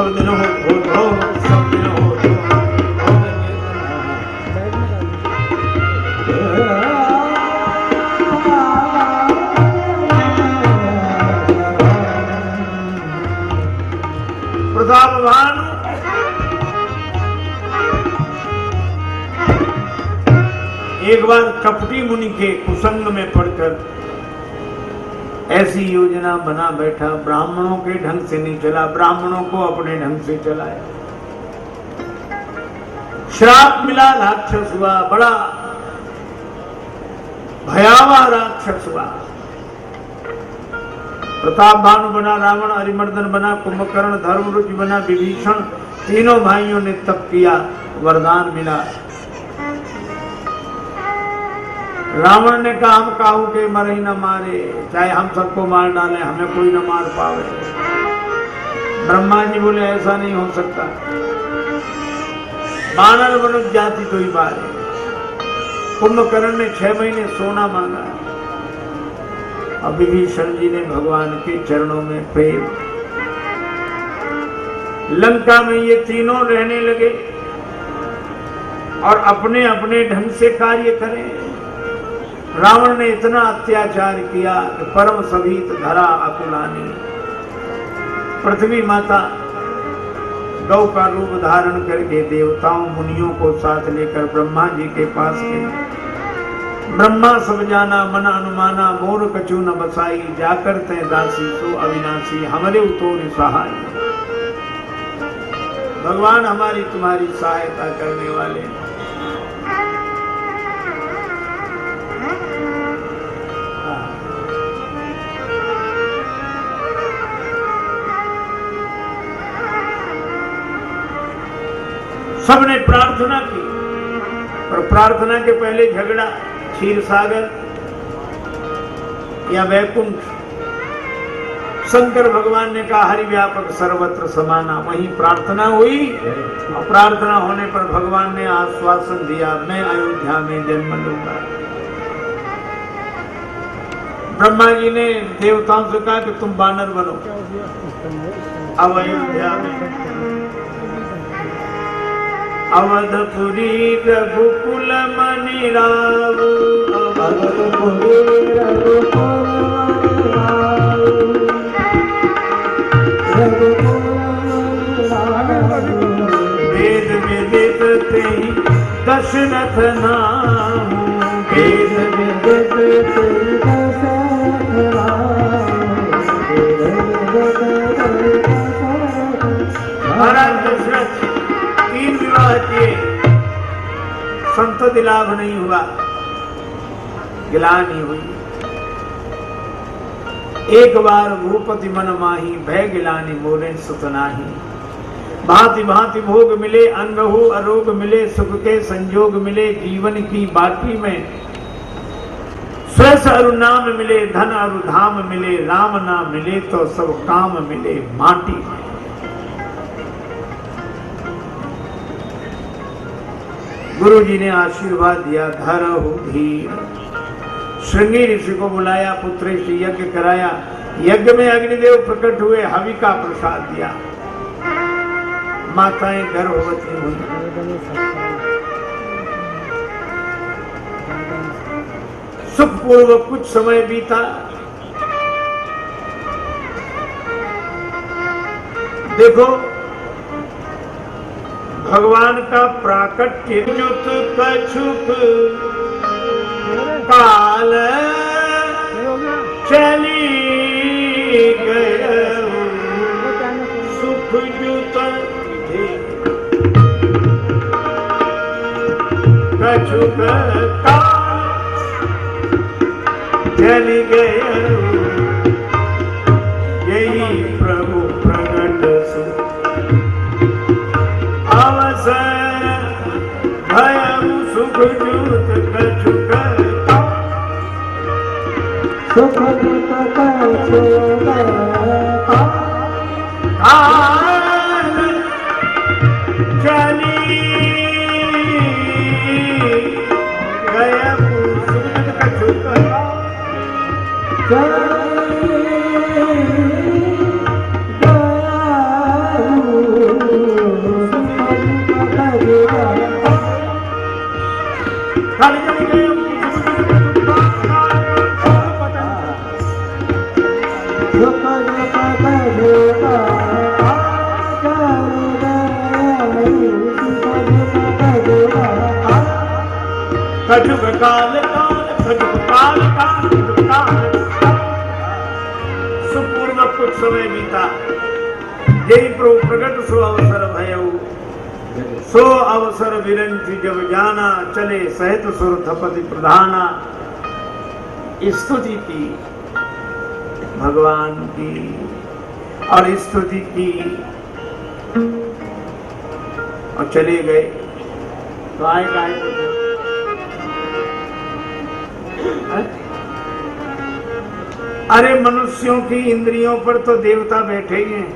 सब दिन हो सब दिन हो प्रतापवान एक बार कपटी मुनि के कुसंग में पड़कर ऐसी योजना बना बैठा, ब्राह्मणों के ढंग से नहीं चला, ब्राह्मणों को अपने ढंग से चलाया। श्राप मिला, राक्षस हुआ, बड़ा भयावह राक्षस हुआ। प्रताप भानु बना, रावण अरिमर्दन बना, कुंभकर्ण धर्मरुचि बना, विभीषण, तीनों भाइयों ने तप किया, वरदान मिला। रावण ने कहा हम काहू के मरे ही न मारे, चाहे हम सबको मार डाले हमें कोई न मार पावे। ब्रह्मा जी बोले ऐसा नहीं हो सकता, बानर मनुष्य जाति तो ही मारे। कुंभकर्ण ने 6 महीने सोना मांगा। अब विभीषण जी ने भगवान के चरणों में प्रेम। लंका में ये तीनों रहने लगे और अपने अपने ढंग से कार्य करें। रावण ने इतना अत्याचार किया कि परम सभीत धरा अकुलानी। पृथ्वी माता गौ का रूप धारण करके देवताओं मुनियों को साथ लेकर ब्रह्मा जी के पास गई। ब्रह्मा सब जाना मन अनुमाना, मोर कछु न बसाई, जाकर तय दासी सो अविनाशी, हमरे उतोर सहाय। भगवान हमारी तुम्हारी सहायता करने वाले। सबने प्रार्थना की, और प्रार्थना के पहले झगड़ा क्षीर सागर या वैकुंठ। शंकर भगवान ने कहा हरि व्यापक सर्वत्र समाना, वहीं प्रार्थना हुई और प्रार्थना होने पर भगवान ने आश्वासन दिया मैं अयोध्या में जन्म लूंगा। ब्रह्मा जी ने देवताओं से कहा कि तुम बानर बनो। अब अयोध्या में अवधपुरी रघुकुल मणि राव, अवधपुरी रघुकुल मणि राव, वेद विदित तेहि दशरथ नाम, वेद विदित तेहि दशरथ नाम। महाराज दशरथ 3 विवाह किए, संतति लाभ नहीं हुआ, गिलानी हुई। एक बार भूपति मन माही, भय गिलानी मोरे सुत नाही। भांति भांति भोग मिले, अंगहु अरोग मिले, सुख के संजोग मिले, जीवन की बाटी में स्वेस अरु नाम मिले, धन अरु धाम मिले, राम ना मिले तो सब काम मिले माटी में। गुरु जी ने आशीर्वाद दिया, धरहु धीर। श्रृंगी ऋषि को बुलाया, पुत्र से यज्ञ कराया। यज्ञ में अग्निदेव प्रकट हुए, हवि का प्रसाद दिया। माताएं गर्भवती हुई। सुखपूर्वक कुछ समय बीता। देखो भगवान का प्राकट्य जुत कछुक काल चली गए, सुख जुत कछुक काल चली गए, यही प्रभु प्रगट सुख अवसर भयम सुख जुत कछुक सुख जुत कछुक काल चली गए, सुख कछुक चली गए। खाली जमी गए कजुग काल काल कजुग काल काल कजुग काल सुपूर्व कुछ समय बीता जय प्रभु प्रगट सो अवसर भयऊ सो अवसर विरंची जब जाना चले सहित सुर थपति प्रधाना स्तुति की भगवान की और स्तुति की और चले गए तो आए गाय अरे मनुष्यों की इंद्रियों पर तो देवता बैठे ही हैं।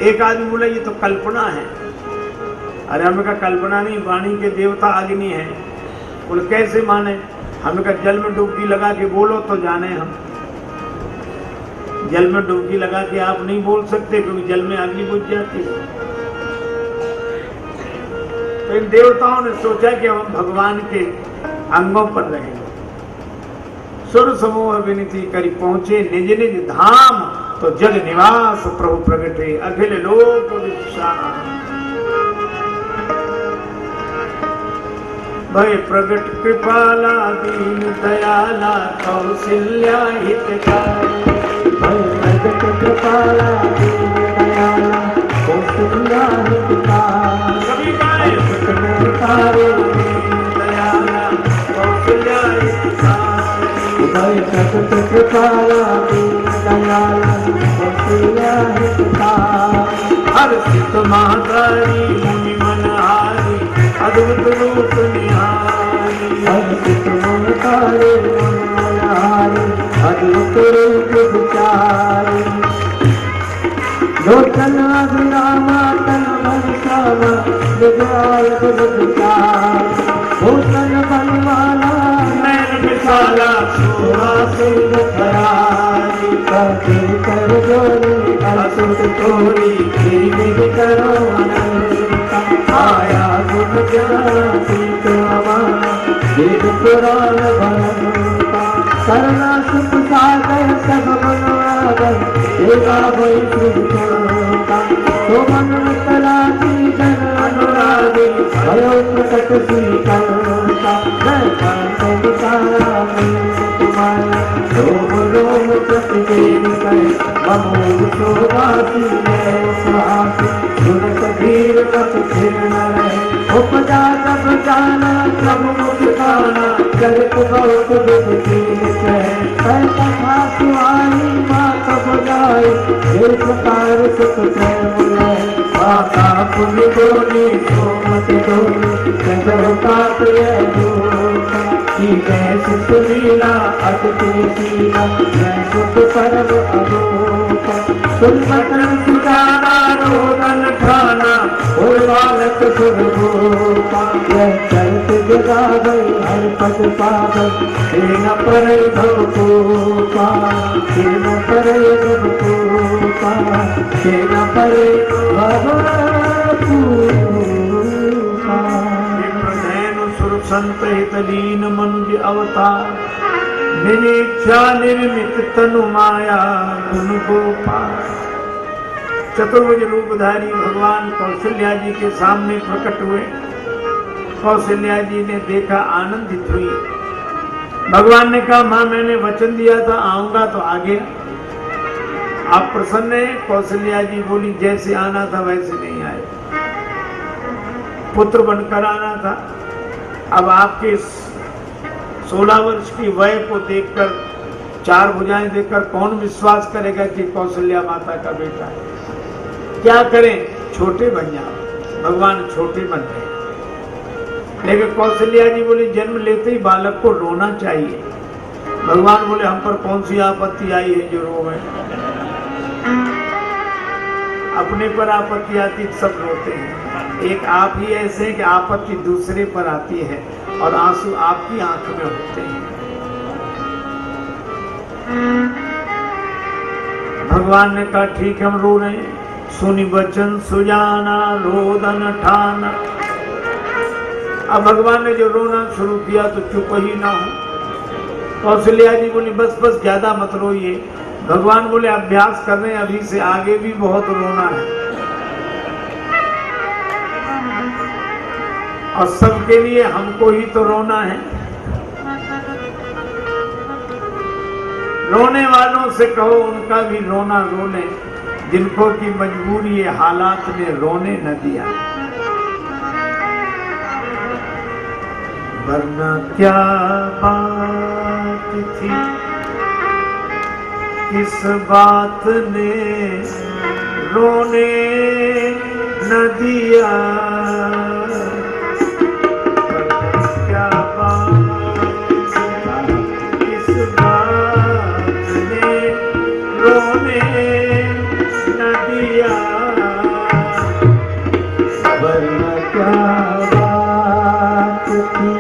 एक आदमी बोला ये तो कल्पना है। अरे हमें का कल्पना नहीं, वाणी के देवता अग्नि है। बोले कैसे माने? हमें का जल में डुबकी लगा के बोलो तो जाने हम। जल में डुबकी लगा के आप नहीं बोल सकते क्योंकि जल में अग्नि बुझ जाती है। तो इन देवताओं ने सोचा कि हम भगवान के अंगों पर रहेंगे। सुर समूह विनती करी पहुंचे निज निज धाम तो जग निवास प्रभु प्रगटे अखिल लोक विश्राम। भय प्रगट कृपाला दीन दयाला कौशल्या हितकारी। भय प्रगट कृपाला दीन दयाला कौशल्या हितकारी। सभी गाए कृपाला दीन दयाला कौशल्या हितकारी। भय प्रगट कृपाला दीन दयाला कौशल्या हितकारी। हर्षित महातारी मुनि मनहारी अद्भुत रूप निहारी। हर्षित महातारी मुनि मनहारी अद्भुत रूप विचारी। लोचन अभिरामा तन भरसामा विजय विचार। भूषण बनवाला नैन विशाला शोभा सिंह करारी। करते कर जोरी असुर तोरी गिर करो अनंता। आया गुण ज्ञाति प्रमाण वेद पुराण भरता। करुणा सुख सागर सब मनोरागर देवा भई श्रीता। तो मन तलाशी जन अनुरागी भयो प्रकट श्रीकर्ता। मैं पांच विकारा तुम्हारा रोम रोम प्रतिदेव कर ममोद शोभासी है सुहासी। गुण कबीर मत फिर न रहे उपजा तब जाना सब मुख खाना। जगत बहुत विधि है कथा सुहाई मात बजाई। एक प्रकार सुख प्रेम है माता पुण्य डोली सोमत डोली। जगता प्रिय दूता की कैसी सुनीला अति शीला। मैं सुख परम अरूपा। सुनपतन सुजाना रोदन ठाना और बालक सुरभूपा। यह चरित जगा गई हर पद पागल न परय भवपूपा। न परय भवपूपा न परय भवपूपा। सुर संत हित लीन मन के अवतार निरीक्षा निर्मित तनु माया गुण गोपाल। चतुर्भुज रूपधारी भगवान कौशल्या जी के सामने प्रकट हुए। कौशल्या जी ने देखा, आनंदित हुई। भगवान ने कहा मां मैंने वचन दिया था आऊंगा तो आ गया। आप प्रसन्न हैं? कौशल्या जी बोली जैसे आना था वैसे नहीं आए। पुत्र बनकर आना था। अब आपके 16 वर्ष की वय को देखकर, 4 भुजाएं देखकर कौन विश्वास करेगा कि कौशल्या माता का बेटा है? क्या करें? छोटे बन जाओ। भगवान छोटे बन गए। लेकिन कौशल्या जी बोली जन्म लेते ही बालक को रोना चाहिए। भगवान बोले हम पर कौन सी आपत्ति आई है जो रोवे? अपने पर आपत्ति आती सब रोते हैं। एक आप ही ऐसे हैं कि आपत्ति दूसरे पर आती है और आंसू आपकी आंख में होते हैं। भगवान ने कहा ठीक हम रो रहे हैं। सुनि वचन सुजाना रोदन ठाना अब भगवान ने जो रोना शुरू किया तो चुप ही ना हो। कौशल्या जी बोली बस बस ज्यादा मत रोइए। भगवान बोले अभ्यास कर रहे हैं, अभी से आगे भी बहुत रोना है और सबके लिए हमको ही तो रोना है। रोने वालों से कहो उनका भी रोना रो लें, जिनको की मजबूरी हालात ने रोने न दिया। वरना क्या बात थी, किस बात ने रोने न दिया। क्या बात किस बात ने रोने न दिया। वरना क्या बात थी,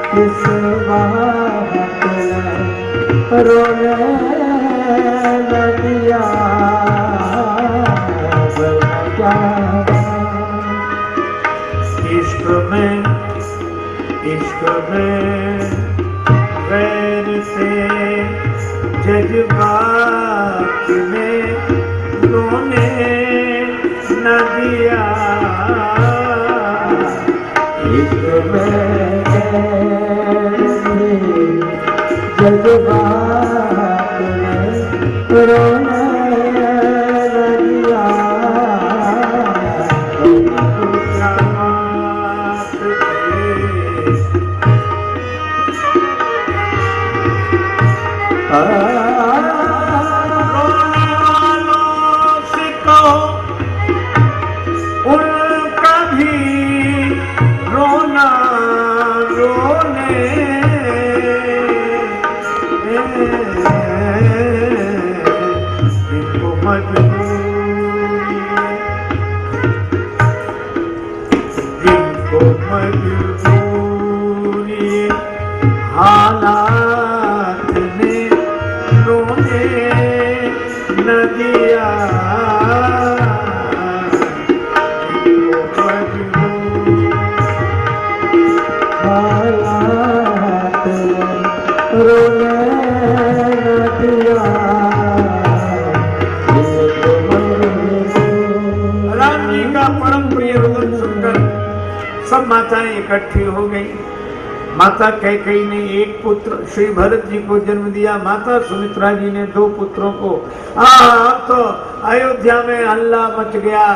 किस बात ने रोने न दिया। वरना क्या इश्क में गैर से जज्बात में रोने न दिया। इश्क में जज्बात में रोने न दिया। रोने वालों से कहो उनका भी रोना रोने। जिनको मजबूरी हालात ने रोने न दिया। हालात ने रोने न दिया। राम जी का परम प्रिय रोदन सुनकर सब माताएं इकट्ठी हो गई। माता कैकेयी ने एक पुत्र श्री भरत जी को जन्म दिया। माता सुमित्रा जी ने 2 पुत्रों को। अब तो अयोध्या में हल्ला मच गया।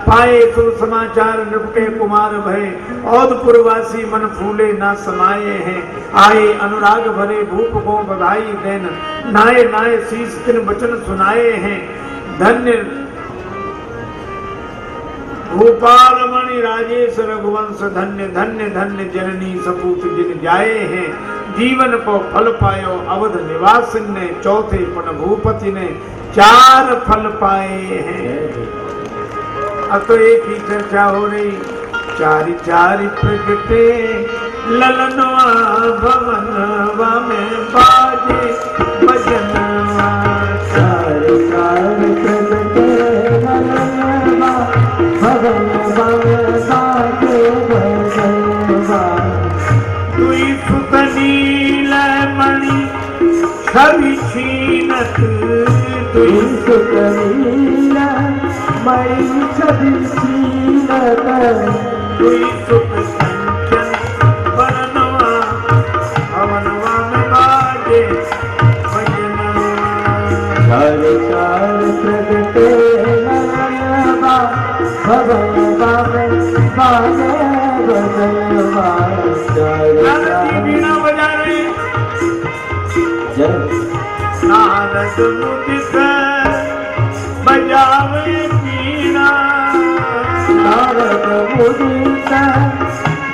पाए सुर समाचार नृपके कुमार भय, औधपुरवासी मन फूले ना समाये हैं। आए अनुराग भरे भूप को बधाई देन, नाये नाये शीस तिन वचन सुनाए हैं। धन्य भूपाल मणि राजेश रघुवंश, धन्य धन्य धन्य जननी सपूत जिन जाए हैं। जीवन को फल पायो अवध निवास ने, चौथे पन भूपति ने 4 फल पाए हैं। अब तो एक ही चर्चा हो रही, चारि चारि प्रगटे ललनवा भवनवा में बाजे भजनवा। चारि चारि प्रगटे ललनवा भवनवा में बाजे भजनवा। दुई सुत नीलमणि छवि छीनत, दुई सुत नीलमणि छवि छीनत। दुई सुत कंचन वरनवा भवनवा में बाजे भजनवा। चारि चारि प्रगटे ललनवा भवनवा में बाजे भजनवा। चारि वीणा बजा रहे नारद मुदित बजावे वीणा। नारद मुदित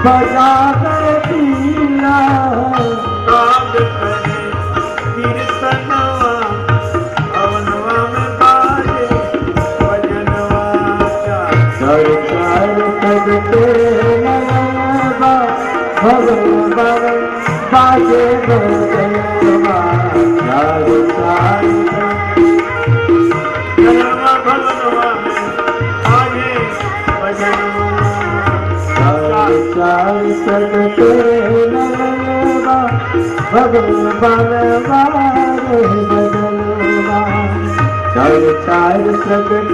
बजावे वीणा। गाद करे कीर्तनवा भवनवा में बाजे भजनवा। चारि चारि प्रगटे ललनवा भवनवा में बाजे भजनवा। चारि चारि ललनवा भवनवा में बाजे भजनवा। चारि चारि बनवारे बदलवा चार चार प्रकट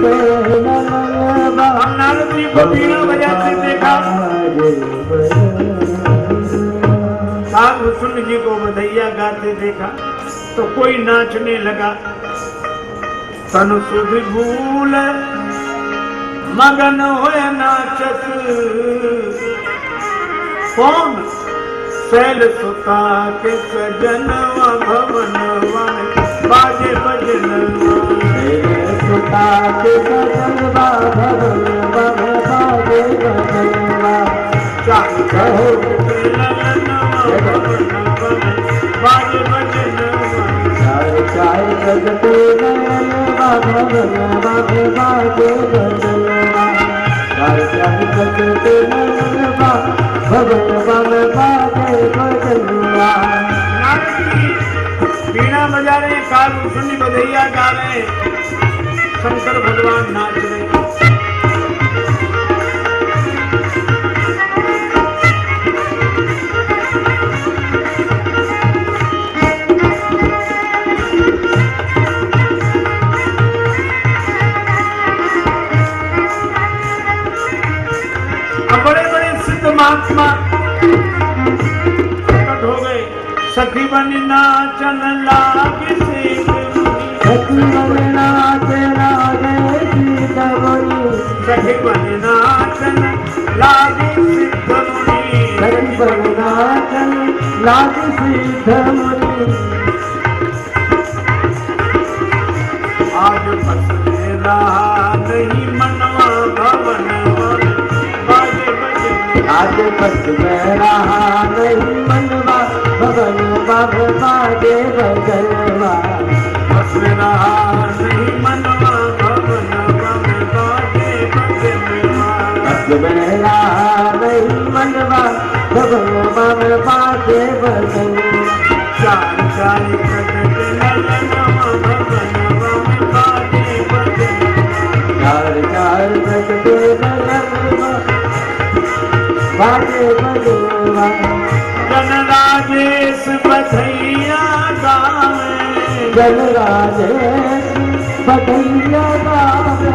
नलवा हम नारद जी को बीड़ा बजाते देखा, साधु सुन जी को बधैया गाते देखा, तो कोई नाचने लगा। तन सुध भूल मगन होय नाचत, कौन शैल सुता के सजनवा भवनवा बाजे बजनवा, सुता के सजनवा भवनवा बाजे बजनवा, चाहे कहो ललनवा भवनवा बाजे बजनवा, चार चार प्रगटे नलवा भवनवा बाजे बजनवा, चार चार प्रगटे नलवा भवनवा बाजे बजनवा। बीड़ा बजा रहे हैं, काल सुनी बधैया गा रहे हैं, शंकर भगवान नाच रहे हैं। अब बड़े बड़े सिद्ध महात्मा प्रकट हो गए। सखी बनी नाचन लागे सीत मुनि, सखी बनी नाचन लागे सीत मुनि, सखी बनी नाचन लागे सीत मुनि, सखी बनी नाचन लागे सीत मुनि। आज बस रहा नहीं मनवा भवनवा बाजे बजनवा, आज बस में रहा नहीं मनवा भवनवा बाजे बजनवा, बस रहा नहीं मनवा भवनवा बाजे बजनवा, बस में रहा नहीं मनवा भवनवा बाजे बजनवा। चार चार प्रकट ललनवा भवनवा बाजे बजनवा, चार चार प्रकटे नलवा बाजे बजनवा। जन राजेश बधैया गावे, जन राजेश बधैया गावे,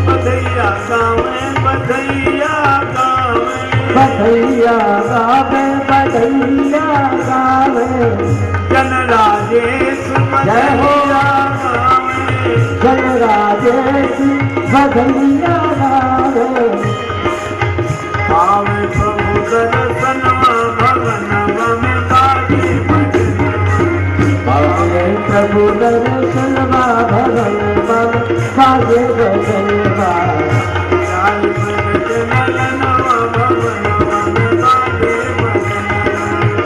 बधैया गावे बधैया गावे, बधैया गावे बधैया गावे। जन राजेश बधैया गावे, जन राजेश बधैया गावे। पावे प्रभु दर्शनवा भवनवा में बाजे बजनवा, पावे प्रभु दर्शनवा भवनवा बाजे बजनवा। चाल प्रगट ललनवा भवनवा में बाजे बजनवा,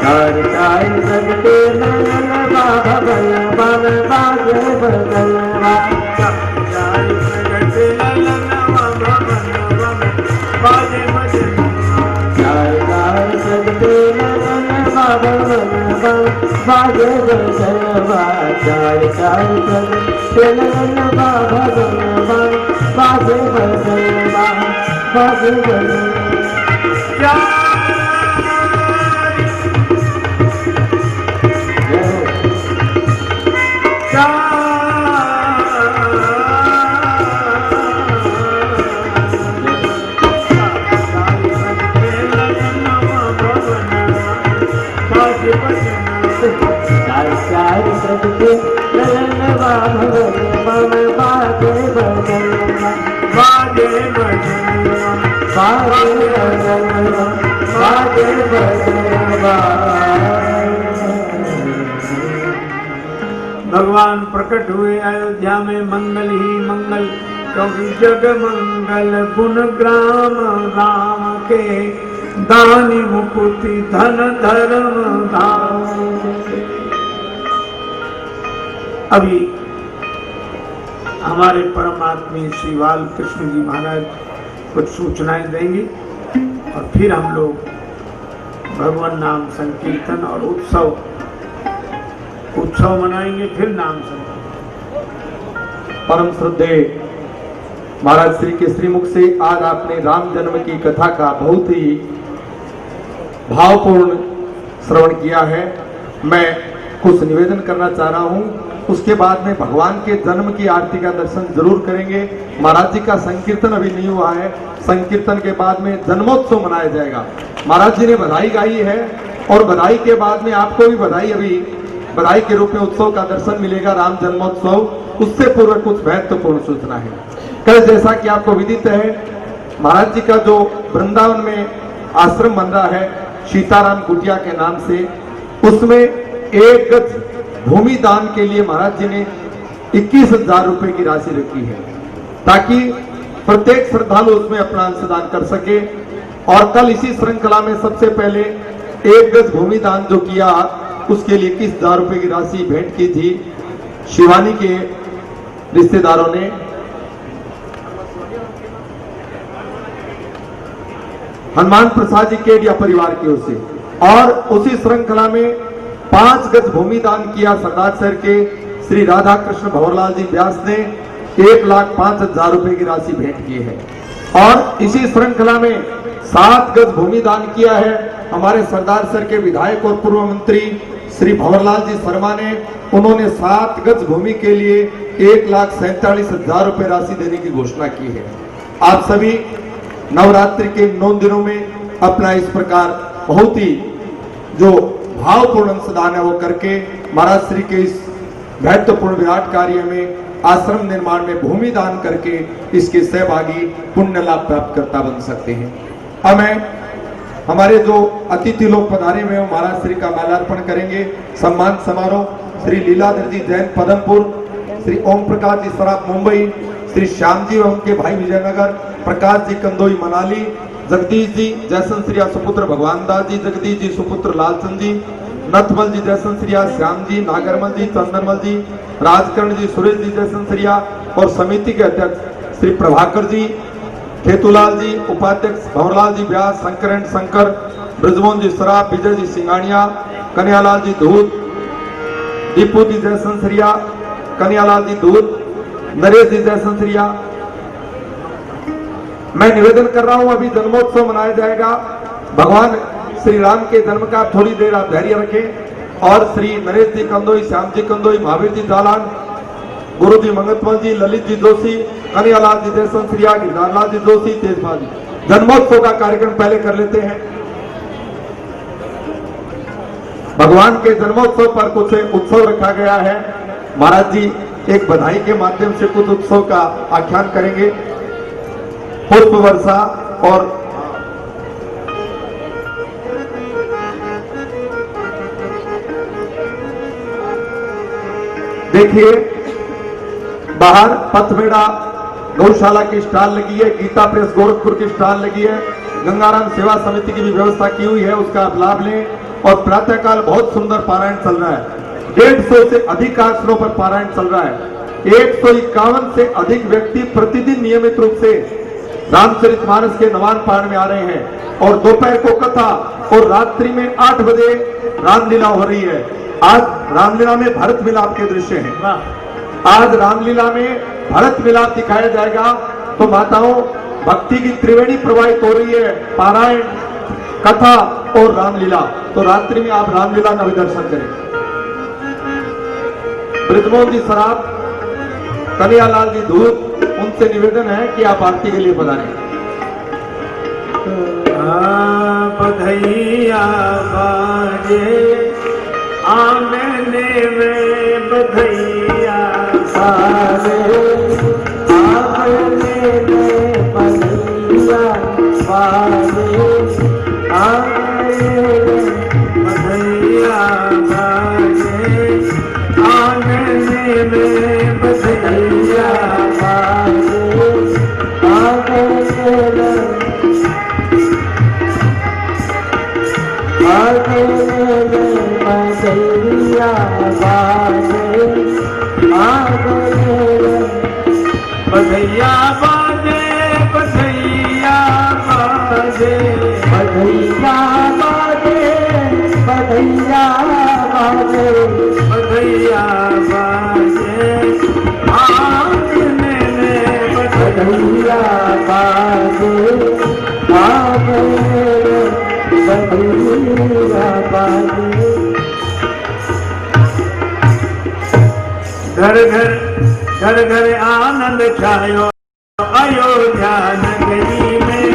चार चार प्रगटे नलवा भवनवा बाजे बजनवा। चाल प्रगट ललनवा भवनवा में बाजे बजनवा, चार चार प्रगटे नलवा भवनवा बाजे बजनवा। चार चार प्रगटे नलवा भवनवा बाजे बजनवा बाजे बजनवा। चार चार प्रगटे नलवा भवनवा बाजे बजनवा बाजे बजनवा, बाजे बजनवा बाजे बजनवा। भगवान प्रकट हुए अयोध्या में, मंगल ही मंगल, क्योंकि जग मंगल गुण ग्राम राम के, दानी मुकुति धन धर्म धाम। अभी हमारे परमात्मा श्री बालकृष्ण जी महाराज कुछ सूचनाएं देंगे और फिर हम लोग भगवान नाम संकीर्तन और उत्सव मनाएंगे, फिर नाम संकीर्तन। परम श्रद्धेय महाराज श्री के श्रीमुख से आज आपने राम जन्म की कथा का बहुत ही भावपूर्ण श्रवण किया है। मैं कुछ निवेदन करना चाह रहा हूँ। उसके बाद में भगवान के जन्म की आरती का दर्शन जरूर करेंगे। महाराज जी का संकीर्तन अभी नहीं हुआ है, संकीर्तन के बाद में जन्मोत्सव मनाया जाएगा। महाराज जी ने बधाई गाई है और बधाई के बाद में आपको भी बधाई, अभी बधाई के रूप में उत्सव का दर्शन मिलेगा, राम जन्मोत्सव। उससे पूर्व कुछ महत्वपूर्ण सूचना है। कल जैसा कि आपको विदित है, महाराज जी का जो वृंदावन में आश्रम बन रहा है सीताराम कुटिया के नाम से, उसमें 1 गज भूमि दान के लिए महाराज जी ने 21,000 रुपए की राशि रखी है, ताकि प्रत्येक श्रद्धालु उसमें अपना अंशदान कर सके। और कल इसी श्रृंखला में सबसे पहले 1 गज भूमि दान जो किया, उसके लिए 21,000 रुपए की राशि भेंट की थी शिवानी के रिश्तेदारों ने। हनुमान प्रसाद जी केडिया परिवार की ओर से। और उसी श्रृंखला में 5 गज भूमि दान किया सरदार शहर के श्री राधा कृष्ण भंवरलाल जी व्यास ने 1,05,000 रुपए की राशि भेंट की है। और इसी श्रृंखला में 7 गज भूमि दान किया है हमारे सरदार शहर के विधायक और पूर्व मंत्री श्री भंवरलाल जी शर्मा ने। उन्होंने 7 गज भूमि के लिए 1,47,000 रुपए राशि देने की घोषणा की है। आप सभी नवरात्रि के 9 दिनों में अपना इस प्रकार बहुत ही जो भावपूर्ण अंशदान है वो करके महाराज श्री के इस महत्वपूर्ण विराट कार्य में, आश्रम निर्माण में भूमि दान करके इसके सहभागी पुण्य लाभ प्राप्त करता बन सकते हैं। अब मैं हमारे जो अतिथि लोग पधारे हुए हैं महाराज श्री का माल्यार्पण करेंगे। सम्मान समारोह श्री लीलाधर जी जैन पदमपुर, श्री ओम प्रकाश जी सराफ मुंबई, श्री श्याम जी और उनके भाई विजयनगर, प्रकाश जी कंदोई मनाली, जगदीश जी जयसंश्रिया सुपुत्र भगवान दास जी, जगदीश जी सुपुत्र लालचंद जी, नथमल जी जयसंश्रिया, श्याम जी, नागरमल जी, चंदनमल जी, राजकर्ण जी, सुरेश जी जयसंश्रिया और समिति के अध्यक्ष श्री प्रभाकर जी, खेतूलाल जी, उपाध्यक्ष भंवरलाल जी व्यास, शंकर शंकर, ब्रजमोहन जी सराफ, विजय जी सिंगानिया, कन्यालाल जी धूत, दीपू जी जयसंश्रिया, कन्यालाल जी धूत, नरेश जी जयसंश्रिया। मैं निवेदन कर रहा हूं, अभी जन्मोत्सव मनाया जाएगा। भगवान श्री राम के जन्म का थोड़ी देर आप धैर्य रखें। और श्री नरेश जी कंदोई, श्याम जी कंदोई, महावीर जी जालान, गुरु जी मंगतमल जी, ललित जी जोशी, कन्यालाल जी जयसंश्रिया, गिरधारलाल जी जोशी, तेजपाल जी। जन्मोत्सव का कार्यक्रम पहले कर लेते हैं। भगवान के जन्मोत्सव पर कुछ उत्सव रखा गया है। महाराज जी एक बधाई के माध्यम से कुछ उत्सव का आख्यान करेंगे। पुष्प वर्षा और देखिए बाहर पथमेड़ा गौशाला की स्टॉल लगी है, गीता प्रेस गोरखपुर की स्टॉल लगी है, गंगाराम सेवा समिति की भी व्यवस्था की हुई है, उसका आप लाभ लें। और प्रातःकाल बहुत सुंदर पारायण चल रहा है। 150 से अधिक आश्रमों पर पारायण चल रहा है। 151 से अधिक व्यक्ति प्रतिदिन नियमित रूप से रामचरितमानस के नवान पाठ में आ रहे हैं। और दोपहर को कथा और रात्रि में 8 बजे रामलीला हो रही है। आज रामलीला में भरत मिलाप के दृश्य हैं। आज रामलीला में भरत मिलाप दिखाया जाएगा। तो माताओं, भक्ति की त्रिवेणी प्रवाहित हो रही है, पारायण, कथा और रामलीला। तो रात्रि में आप रामलीला का भी दर्शन करें। ब्रजमोहन जी सराफ, कन्यालाल जी धूत, उनसे निवेदन है कि आप आरती के लिए पधारें। बधैया बाजे आंगने में, बधैया बाजे आंगने में, बधैया बाजे आंगने में, बधैया बाजे आंगने में, बधैया बाजे आंगने में, आंगने में बधैया बाजे आंगने में, बधैया बाजे, बधैया बाजे, बधैया बाजे, बधैया बाजे, बधैया बाजे आंगने में, बधैया बाजे आंगने में, बधैया बाजे। घर घर आनंद छायो अयोध्या नगरी में।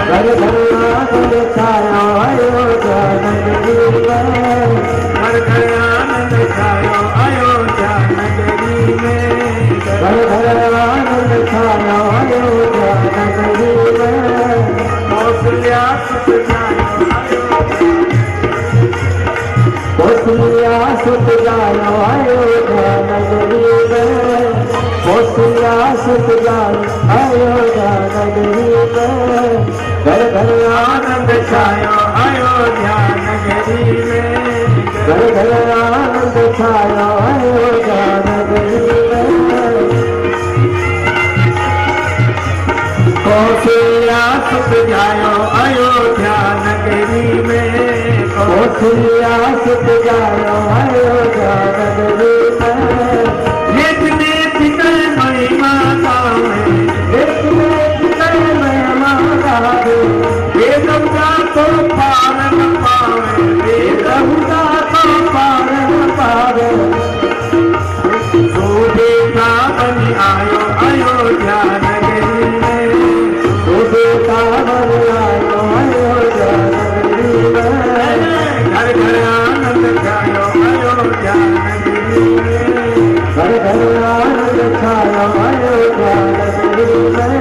घर घर आनंद छायो अयोध्या नगरी में। घर घर आनंद छायो अयोध्या नगरी में। घर घर आनंद छायो अयोध्या नगरी में। कौशल्या सुत जायो कौशल्या सुत जायो अयोध्या नगरी में। कौशल्या सुत जायो अयोध्या नगरी में। घर घर आनंद छायो अयोध्या नगरी में। घर घर आनंद छायो अयोध्या नगरी में। कौशल्या सुत जायो अयोध्या नगरी में। कौशल्या सुत जायो अयोध्या नगरी में। जितने पितर महिमा गावे जितने पितर महिमा गावे। वेदम का तो पार न पावे। वेदम वेदम का तो पार न पावे। तो बेटा बनी आयो अयोध्या नगरी में। तो बेटा बन आयो अयोध्या नगरी में। घर घर आनंद छायो अयोध्या नगरी में। घर घर आनंद छायो अयोध्या नगरी में।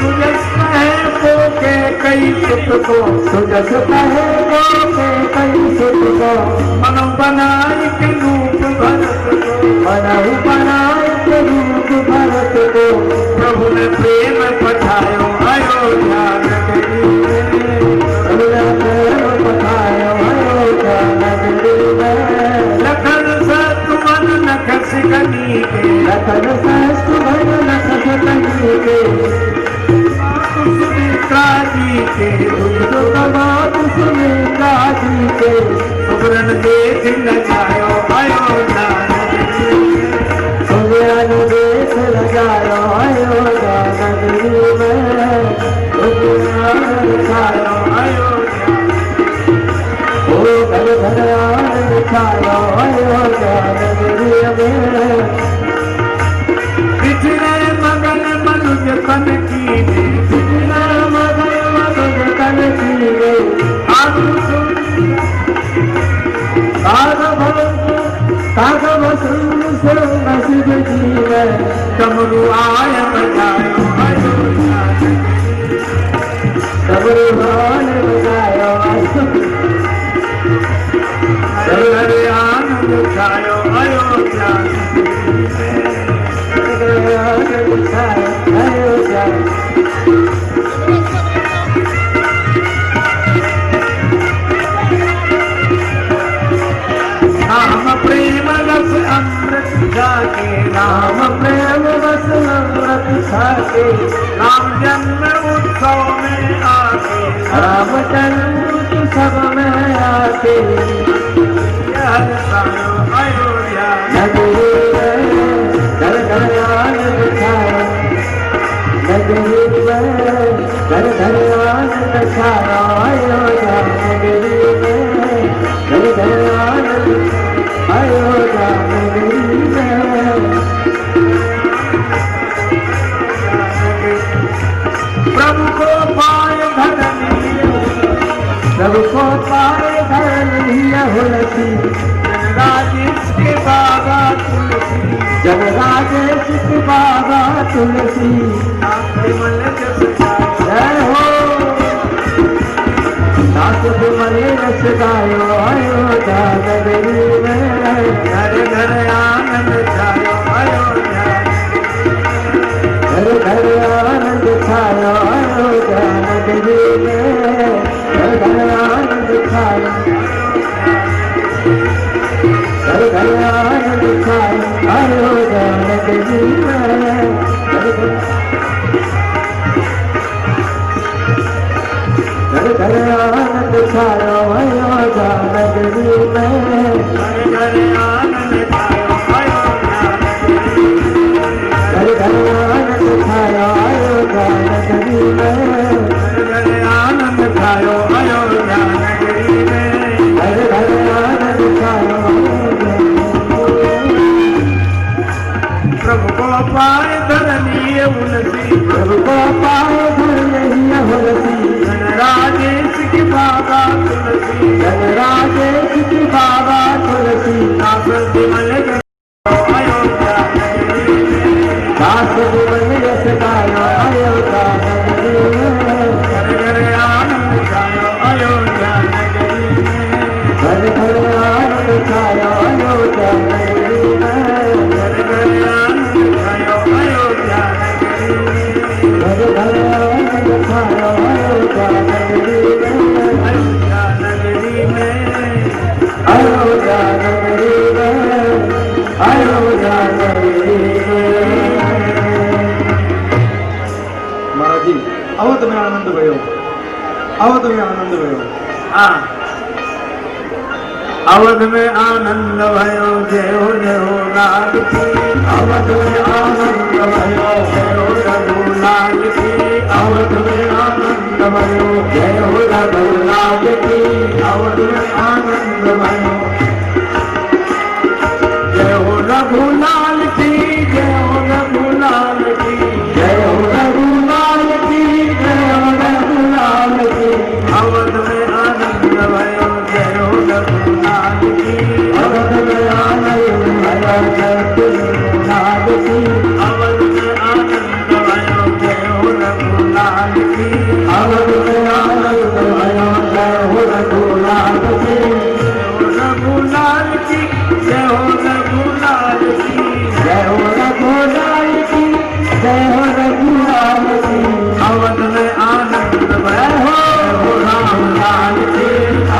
सुजस है तो के कई सुत को सुजस कहे को के कई सुत को। मनो बनाई के रूप भरत को। मनहु बनाए के रूप भरत को। प्रभु ने प्रेम पठायो अयोध्या नगरी में। प्रभु प्रेम पठायो अयोध्या नगरी में। लखन सतुमन नख सिकनी के। लखन सहस्त्र भर नख सकनी के। सुमित्रा जी के। सुखमात सुमित्रा जी के। सुबरन देख न जायो अयोध्या नगरी में। सुबरन देख न जायो अयोध्या नगरी में। सुबरन छायो अयोध्या ओ घर घर आनंद छायो अयोध्या नगरी में। पिछले मगन मनुज तन की मगन मगन तन कीरे। कागव सुन सुन शिव जी में। डमरू आय बजायो अयोध्या डमरू भान बजायो घर घर आनंद छायो अयोध्या आनंद छायो अयोध्या। राम प्रेम रस अमृत जाके। राम प्रेम रस अमृत छाके। राम जन्म उत्सव में आके। राम जन्म उत्सव में आके। हर सायो अयोध्या नगरी में। घर घर आनंद छायो नगरी में। घर घर आनंद छायो अयोध्या नगरी में। घर घर आनंद अयोध्या नगरी में। प्रभु को पाए धरनी। प्रभु को पाए धरनी हुलसी। राजेश के बाबा तुलसी। जब राजेश के बाबा तुलसी। विमल जस जायो। जय हो दास विमले रस गायो अयोध्या नगरी में। घर घर आनंद छायो अयोध्या घर घर आनंद छायो अयोध्या नगरी में। घर घर आनंद छायो घर घर आनंद छायो अयोध्या नगरी में। घर घर आनंद छायो अयोध्या नगरी में। घर घर आनंद छायो अयोध्या घर घर आनंद छायो अयोध्या नगरी में। घर घर आनंद छायो अयोध्या नगरी में। घर घर आनंद छायो अयोध्या। पाए धरनी उलसी प्रभु को पाए धरनी उलसी राजेश की बाबा तुलसी राजेश की बाबा तुलसी दास विमल अयोध्या नगरी में दास विमल यश गायो अयोध्या नगरी में घर घर आनंद छायो अयोध्या नगरी में घर घर आनंद छायो अयोध्या नगरी में घर घर आनंद छायो अयोध्या नगरी में घर घर आनंद छायो अयोध्या नगरी में अयोध्या नगरी में अयोध्या नगरी में अयोध्या नगरी में। महाराज जी अवध में आनंद भयो, अवध में आनंद भयो। हाँ अवध में आनंद भयो जय हो लाल की अवध में आनंद भयो जय हो रघुनाथ की अवध में आनंद भयो जय हो रघुनाथ की अवध में आनंद भयो जय हो रघुलाल की जय हो रघुलाल की जय हो रघुनाथ की जय हो रघुनाथ की अवध में आनंद भयो जय हो रघुलाल की अवध में आनंद भयो जय रघुनाथ की अवध में आनंद भयो जय हो रघुलाल की अवध में आनंद भयो जय हो रघुनाथ की रघुलाल की जय हो रघुलाल की जय हो रघुनाथ की जय हो रघुनाथ की अवध में आनंद भयो हो राम लाल की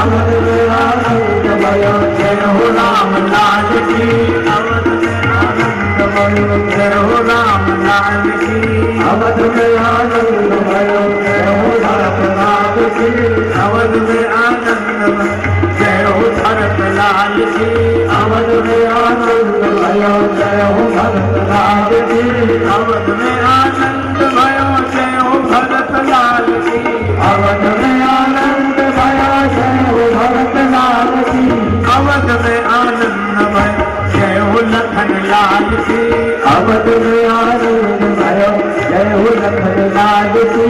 अवध में आनंद भयो जय हो राम लाल की अवध में आनंद भयो जय हो राम लाल की अवध में आनंद भयो जय हो रघुनाथ की अवध में आनंद जय हो भरत लाल की अवध में आनंद भयो जय हो भरतनाथ की अवध में आनंद भयो जय हो भरत लाल की अवध में आनंद भयो जय हो भरतनाथ की अवध में आनंद भयो जय हो लखन लाल की अवध में आनंद भयो जय हो लखनलाल की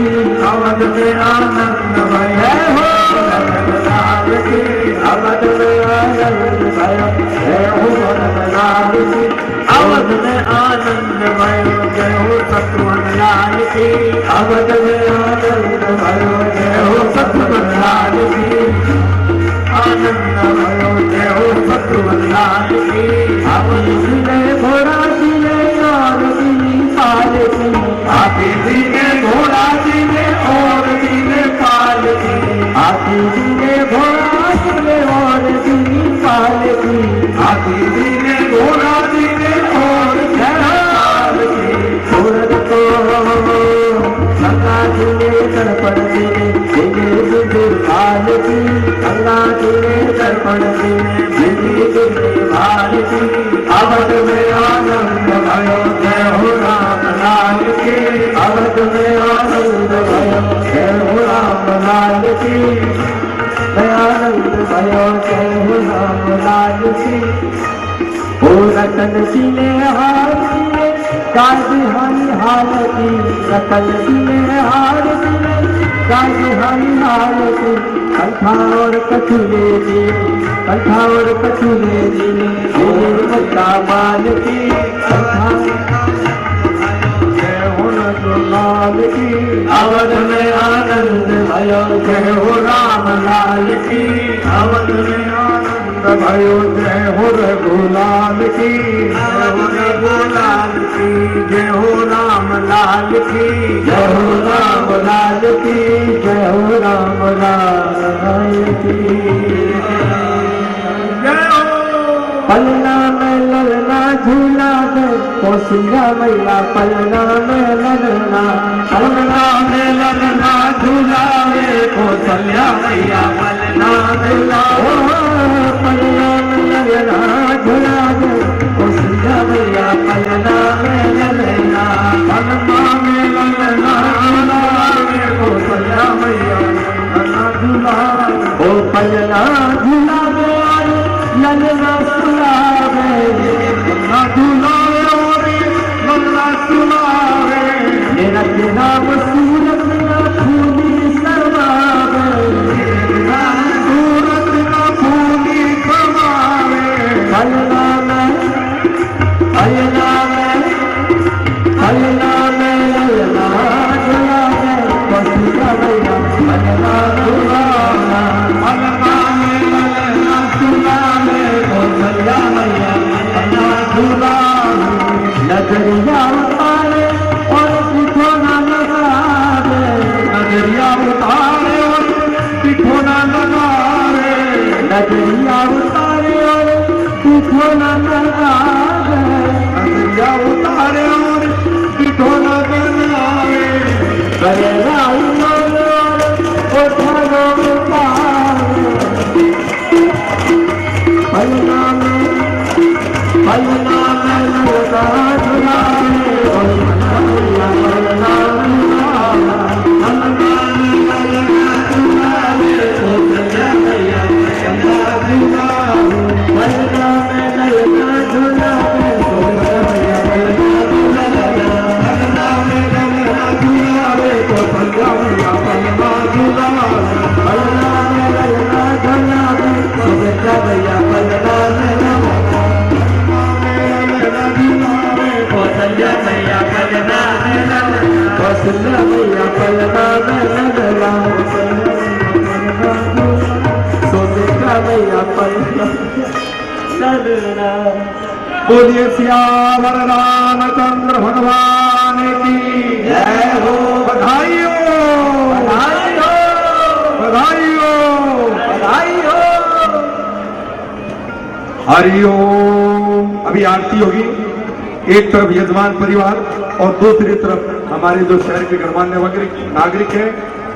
अवध में आनंद भयो जय हो लाल की अवध में आनंद भयो जय हो भरतनाथ की अवध में आनंद भयो जय हो शत्रुघ्न लाल की अवध में आनंद भयो जय हो शत्रुघ्न लाल की आनंद भयो जय हो शत्रुघ्न लाल की हाथी ने घोड़ा दिले और दिली पाल की हाथी जी ने घोड़ा जी ने और जी ने पाल की हाथी ने घोड़ा दिले और दिली पाल की हाथी जी ने घोड़ा जी ने और पाल की सूरत को गंगा जी ने दर्पण दिले दिले दिले पाल की गंगा जी ने दर्पण दिले दिले दिले पाल की अवध में आनंद भयो जय हो राम लाल की अवध में आनंद भयो जय हो राम लाल की दयानंद भयो जय हो राम लाल की ओ रतन सिले हार सिले काज हरि हाल की रतन सिले हार सिले काज हरि हाल की कंठा और कछुले जी कंठा और कछुले जी मुक्ता माल की कंठा जय हो रघुलाल की अवध में आनंद भयो जय हो राम लाल की अवध में आनंद भयो जय हो रघुलाल की जय हो रघुलाल की जय हो राम लाल की जय हो राम लाल की जय हो राम लाल की जय हो पलना में ललना झूला दे कौशल्या मैया पलना में ललना पलना में ललना झूला रे कौशल्या मैया पलना में ओ पलना में ललना झूला दे कौशल्या मैया पलना में ललना पलना में ललना झूला रे कौशल्या मैया पलना झूला ओ पलना झूला दे ललना सुला दे पलना झूला रे ललना झूला मैया पलना में ललना कौशल्या मैया पलना में ललना सोनिका मैया पलना ललना। बोलिए सियावर रामचंद्र भगवान की जय हो। बधाई हो, बधाई हो, बधाई हो, बधाई हो। हरिओम। अभी आरती होगी, एक तरफ यजमान परिवार और दूसरी तरफ हमारे जो शहर के गणमान्य नागरिक हैं।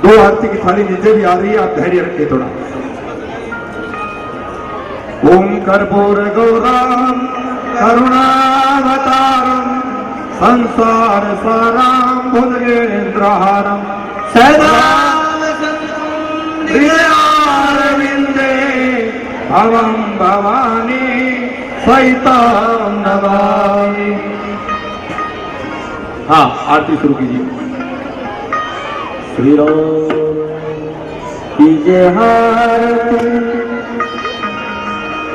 दो आरती की थाली नीचे भी आ रही है, आप धैर्य रखिए थोड़ा। ओम कर्पूर गौरम करुणावतारम संसार साराम भुजगेन्द्रहारम सदा हृदयारविंदे भवं भवानी सहितं नमामि। हाँ, आरती शुरू कीजिए। श्री राम की जय हारती,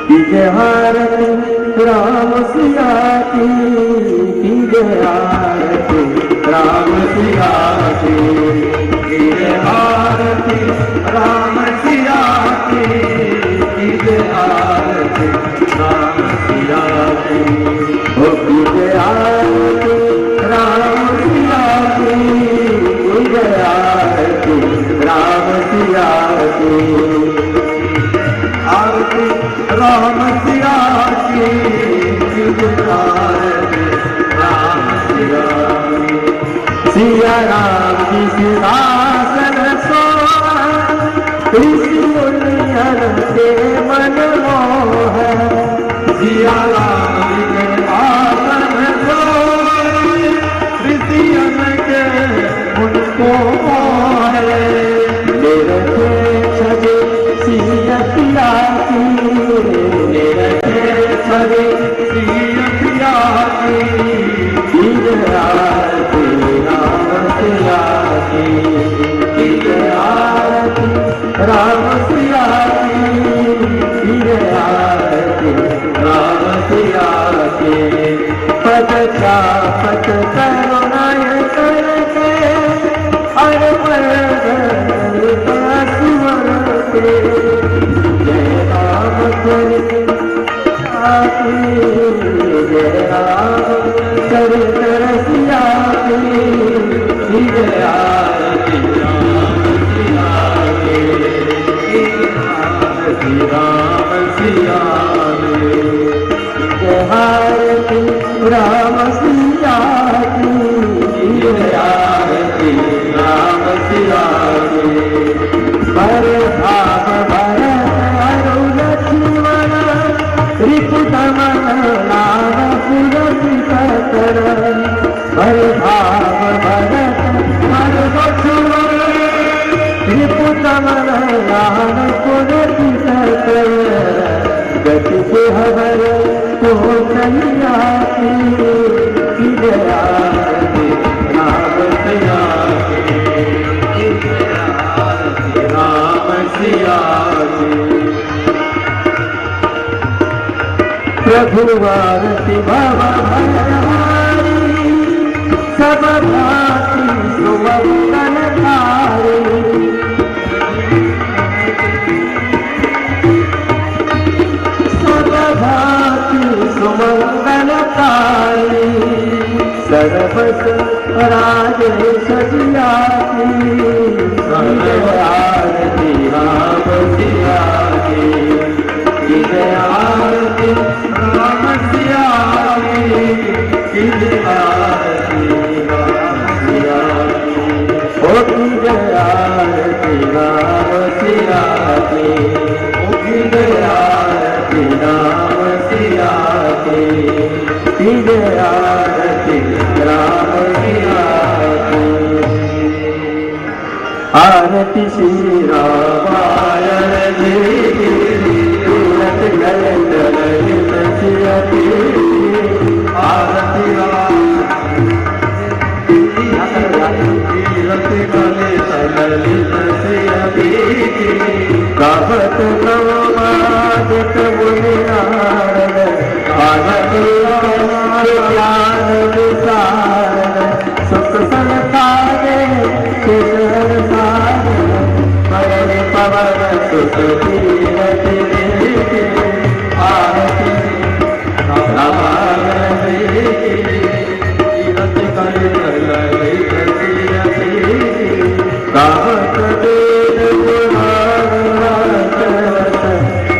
की जय हारती राम सिया की जय हारती राम सिया की जय हारती राम सिया की जय हारती राम सिया की जय हारती राम सिया की जय हारती राम सिया की आरती राम सिया की राम सिया राम की सिंहासन सोहा ऋषि मुनियन के मन मोह सिया राम के आसन सोए ऋषियन के उनको मोहे। मेरे छजे सिया पिया की मेरे छजे सिया पिया की जय आरती राम सिया की जय आरती राम सिया की जय आरती राम सिया की पद चापत करुणाय करके अर्पण सुमन के जय राम चरित जय राम चरित रसिया की जय आरती राम सिया की राम सिया जय आरती राम सिया की जय आरती राम सिया की भर भाव भर अरु लक्ष्मण रिपुदमन नाम पुरति कर भर भाव भरत हर लक्ष्मण रिपुदमन नाम पुरति कर गति के हर तो कन्या की जय आरती राम सिया की जय आरती राम सिया की प्रभु आरती भव भयहारी सब भांति सुमंगलकारी सब भांति सुमंगलकारी सर्वस राजेश जिया की जय आरती राम सिया की जय आरती राम सिया की जय आरती राम सिया की जय आरती राम सिया की जय आरती राम सिया की जय आरती राम सिया आरती श्री रामायण जी तुरंत ललित ललित सिया की आरती तीरथ ललित ललित सिया की गावत नवमादित मुनि नारद आनंद ज्ञान विसार तीरथ देखे आरती रामायण देखे तीरथ कर लगे गावत वेद पुराण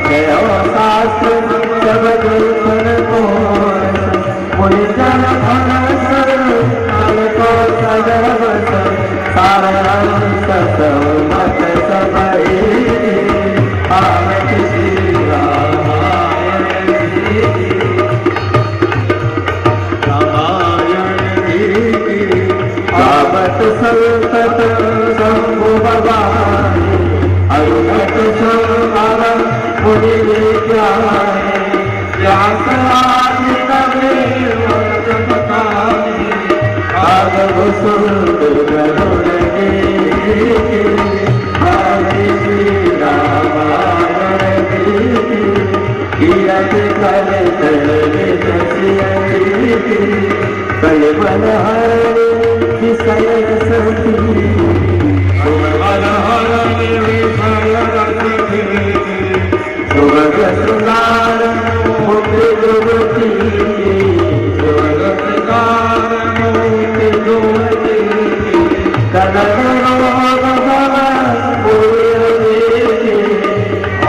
जय शास्त्र जब गुण मुनि जन को सजवत सारण सत मत सबई आरती श्री रामायण गावत संतत शंभु भगवान अरुणत संवर मुनि विज्ञान व्यास आदि कवि आगम सुंदर हरे श्री रामायण कीरत कर कल बल हरे विषय सती बल हरे विषय सुभग सुनार मुक्ति जुगती सुभग सुनार मुक्ति जुगती कनक रोग भव पूरे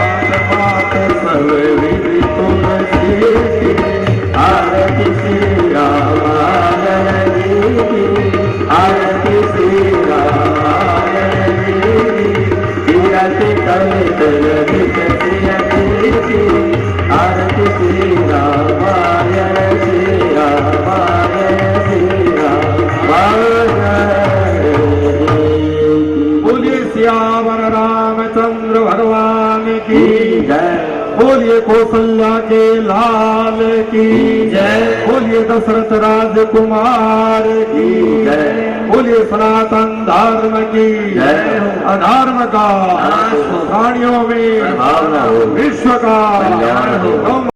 आत्मात सब विधि तुलसी आरती श्री रामायण आरती श्री रामायण तीरथ कलित आरती श्री रामायण श्री रामायण श्री रामायण बोलिए सियावर रामचंद्र भगवान की जय बोलिए कौशल्या के लाल की जय बोलिए दशरथ राजकुमार की जय बोलिए सनातन धर्म की जय अधर्म का नाश हो। प्राणियों में भावना हो। विश्व का कल्याण हो।